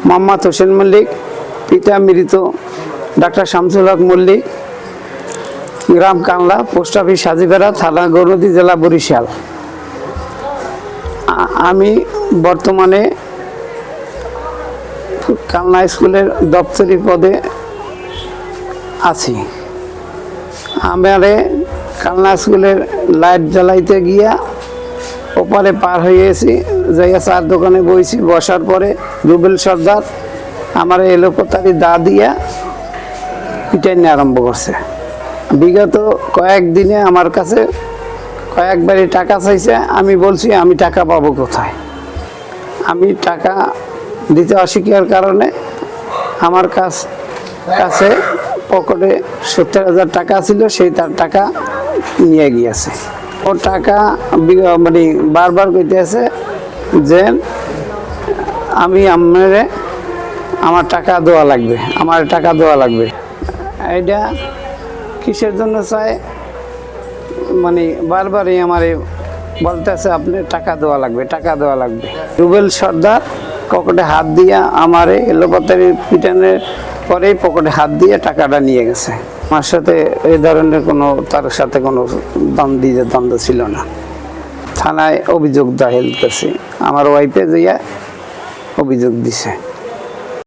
মোহাম্মদ হোসেন মল্লিক, পিতা মৃত ডাক্তার শামসুল হক মল্লিক, গ্রাম কানলা, post office Hajipara, থানা গৌরনদী, জেলা বরিশাল। আমি বর্তমানে কালনা স্কুলের দপ্তরি পদে আছি। আমারে কালনা স্কুলের লাইট জ্বালাইতে গিয়া ওপারে পার হয়ে গেছি, যাইয়া চার দোকানে বইছি। বসার পরে রুবেল সর্দার আমার এলোপাতারি দা দিয়া পিটাইনি আরম্ভ করছে। বিগত কয়েকদিনে আমার কাছে কয়েকবারই টাকা চাইছে। আমি বলছি আমি টাকা পাবো কোথায়? আমি টাকা দিতে অস্বীকার কারণে আমার কাছে পকেটে 70,000 টাকা ছিল, সেই তার টাকা নিয়ে গিয়েছে। ও টাকা মানে বারবার কইতেছে যে আমি আমার টাকা দেওয়া লাগবে, আমার টাকা দেওয়া লাগবে। এটা কিসের জন্য চাই? মানে বারবারই আমার বলতেছে আপনি টাকা দেওয়া লাগবে, টাকা দেওয়া লাগবে। রুবেল সর্দার পকেটে হাত দিয়ে আমারে এলোপাতারি পিটানের পরেই পকেটে হাত দিয়ে টাকাটা নিয়ে গেছে। আমার সাথে এই ধরনের তার সাথে কোনো দ্বন্দ্ব ছিল না। থানায় অভিযোগ দায়ের করছি, আমার ওয়াইফে যাইয়া অভিযোগ দিছে।